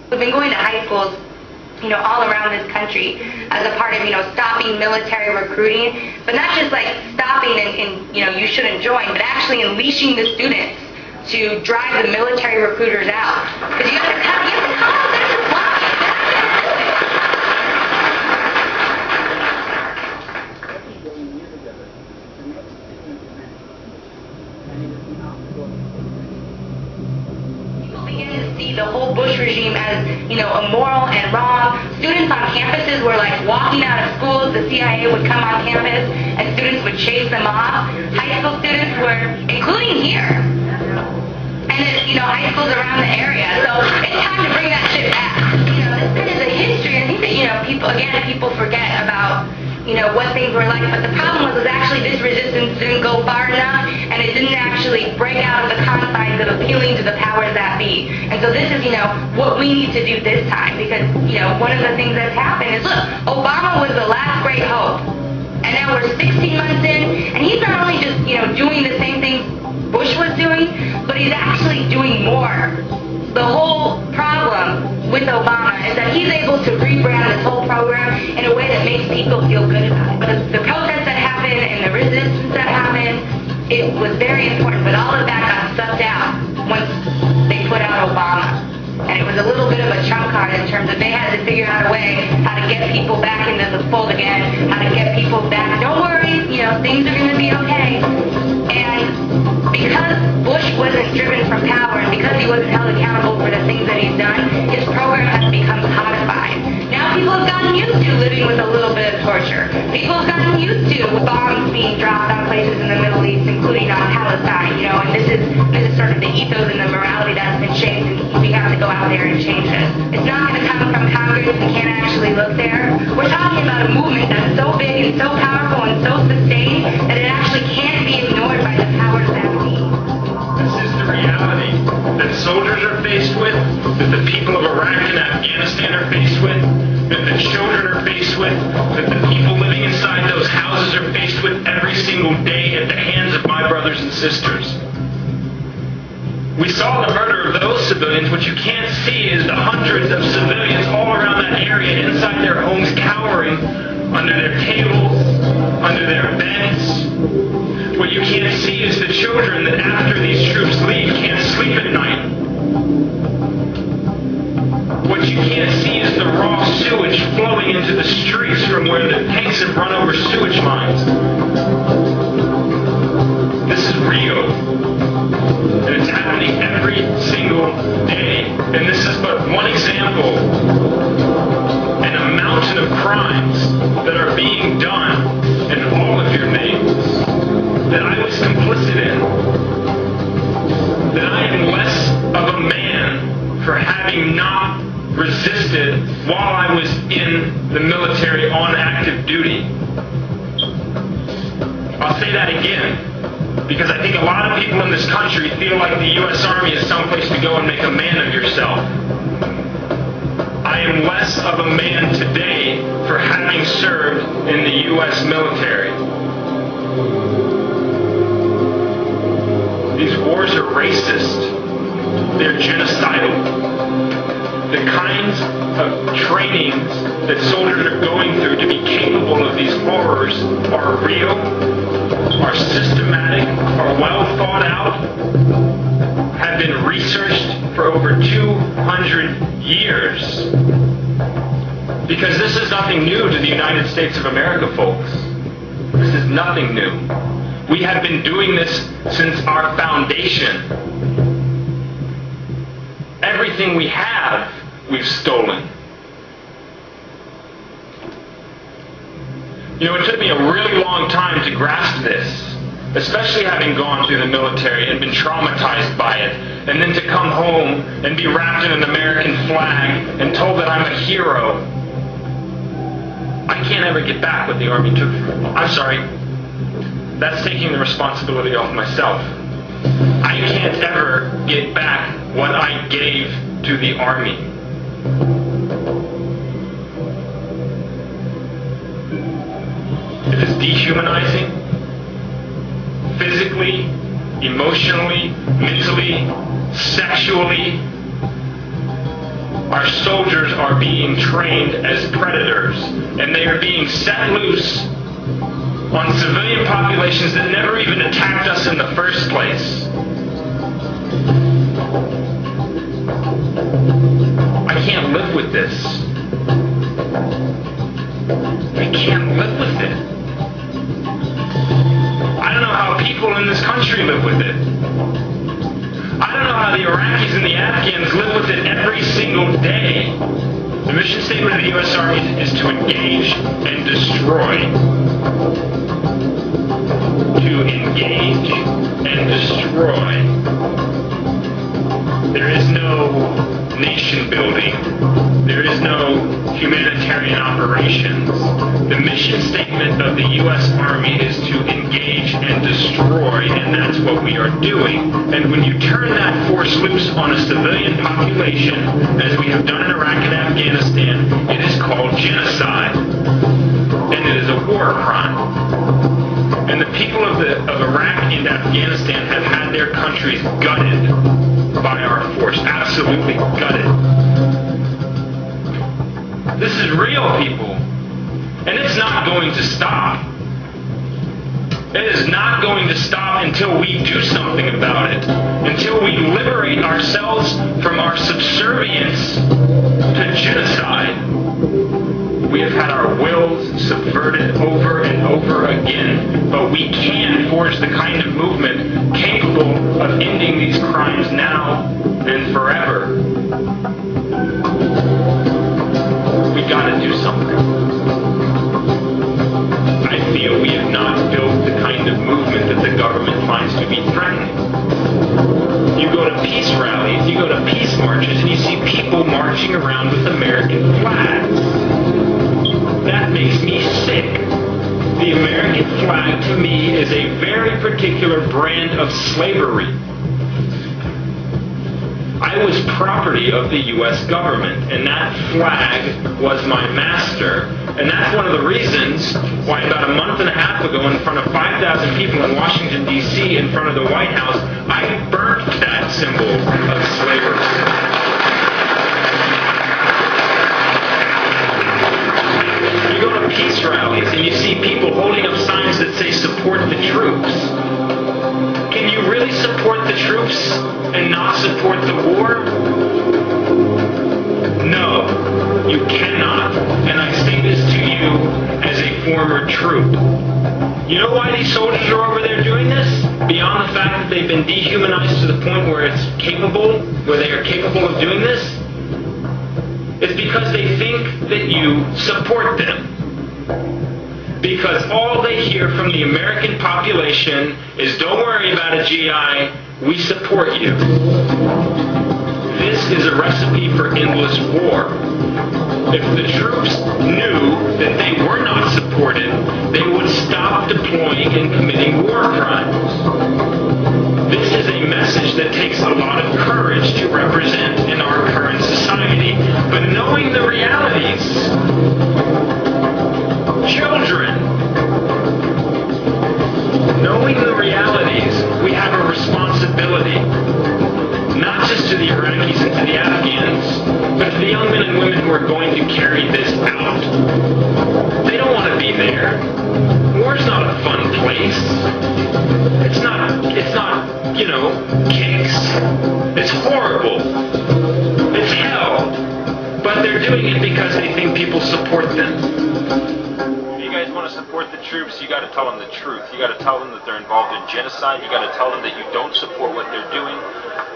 We've been going to high schools, all around this country as a part of, stopping military recruiting, but not just like stopping and you shouldn't join, but actually unleashing the students to drive the military recruiters out. Because you have to come out there and fly. The whole Bush regime as, immoral and wrong. Students on campuses were like walking out of schools. The CIA would come on campus and students would chase them off. High school students were, including here, and then, high schools around the area. So it's time to bring that shit back. This kind of the history. I think that, people forget about, what things were like. But the problem was actually this resistance didn't go far enough, and it didn't actually break out of the confines of appealing to the powers that be. And so this is, what we need to do this time, because, one of the things that's happened is, look, Obama was the last great hope, and now we're 16 months in, and he's not only just, doing the same things Bush was doing, but he's actually doing more. The whole problem with Obama is that he's able to rebrand this whole program in a way that makes people feel good about it. But the protests that happened and the resistance that happened, it was very important, but all of that got sucked out once they put out Obama. And it was a little bit of a trump card in terms of they had to figure out a way how to get people back into the fold again, how to get people back. Don't worry, things are going to be okay. And because Bush wasn't driven from power and because he wasn't held accountable for the things that he's done, his program has become codified. Now people have gotten used to living with a little bit of torture. People have gotten used to bombs being dropped on places in the Middle East, including on Palestine, and this is sort of the ethos and the morality that's been shaped, and we have to go out there and change this. It's not going to come from Congress. We can't actually look there. We're talking about a movement that's so big and so powerful and so sustained that it actually can't be ignored by the powers that be. This is the reality that soldiers are faced with, that the people of Iraq and Afghanistan are faced with, that the children are faced with, that the people living inside those houses are faced with every single day at the hands of my brothers and sisters. We saw the murder of those civilians. What you can't see is the hundreds of civilians all around that area inside their homes cowering under their tables, under their beds. What you can't see is the children that after these troops leave can't sleep at night. What you can't see is the raw sewage flowing into the streets from where the tanks have run over sewage lines. This is real. And it's happening every single day. And this is but one example in a mountain of crimes that are being done in all of your names that I was complicit in. That I am less of a man for having not resisted while I was in the military on active duty. I'll say that again. Because I think a lot of people in this country feel like the U.S. Army is someplace to go and make a man of yourself. I am less of a man today for having served in the U.S. military. These wars are racist. They're genocidal. The kinds of trainings that soldiers are going through to be capable of these horrors are real, are systematic, are well thought out, have been researched for over 200 years. Because this is nothing new to the United States of America, folks. This is nothing new. We have been doing this since our foundation. Everything we have, we've stolen. It took me a really long time to grasp this, especially having gone through the military and been traumatized by it, and then to come home and be wrapped in an American flag and told that I'm a hero. I can't ever get back what the Army took from me. I'm sorry. That's taking the responsibility off myself. I can't ever get back what I gave to the Army. It is dehumanizing, physically, emotionally, mentally, sexually. our soldiers are being trained as predators, and they are being set loose on civilian populations that never even attacked us in the first place. I can't live with this. I can't live with it. I don't know how people in this country live with it. I don't know how the Iraqis and the Afghans live with it every single day. The mission statement of the U.S. Army is to engage and destroy. To engage and destroy. There is no nation building. There is no humanitarian operations. The mission statement of the U.S. Army is to engage and destroy, and that's what we are doing. And when you turn that force loose on a civilian population, as we have done in Iraq and Afghanistan, it is called genocide. And it is a war crime. And the people of Iraq and Afghanistan have had their countries gutted by our force, absolutely gutted. This is real, people. And it's not going to stop. It is not going to stop until we do something about it. Until we liberate ourselves from our subservience to genocide. We have had our wills subverted over and over again, but we can forge the kind of movement capable of ending these crimes now and forever. We gotta do something. I feel we have not built the kind of movement that the government finds to be threatening. You go to peace rallies, you go to peace marches, and you see people marching around with American flags. That makes me sick. The American flag to me is a very particular brand of slavery. I was property of the U.S. government, and that flag was my master. And that's one of the reasons why about a month and a half ago, in front of 5,000 people in Washington, D.C., in front of the White House, I burnt that symbol of slavery. You go to peace rallies and you see people holding up signs that say support the troops. Can you really support the troops and not support the war? No, you cannot. And I say this to you as a former troop. You know why these soldiers are over there doing this? Beyond the fact that they've been dehumanized to the point where they are capable of doing this? It's because they think that you support them. Because all they hear from the American population is, don't worry about it, GI, we support you. This is a recipe for endless war. If the troops knew that they were not supported, they would stop deploying and committing war crimes. This is a message that takes a lot of courage to represent in our current society. But knowing the realities, children, knowing the realities, we have a responsibility, not just to the Iraqis and to the Afghans, but to the young men and women who are going to carry this out. They don't want to be there. War's not a fun place. It's not, kicks. It's horrible. It's hell. But they're doing it because they think people support them. If you guys want to support the troops, you got to tell them the truth. You got to tell them that they're involved in genocide. You got to tell them that you don't support what they're doing.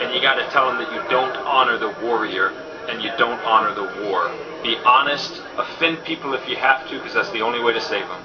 And you got to tell them that you don't honor the warrior and you don't honor the war. Be honest, offend people if you have to, because that's the only way to save them.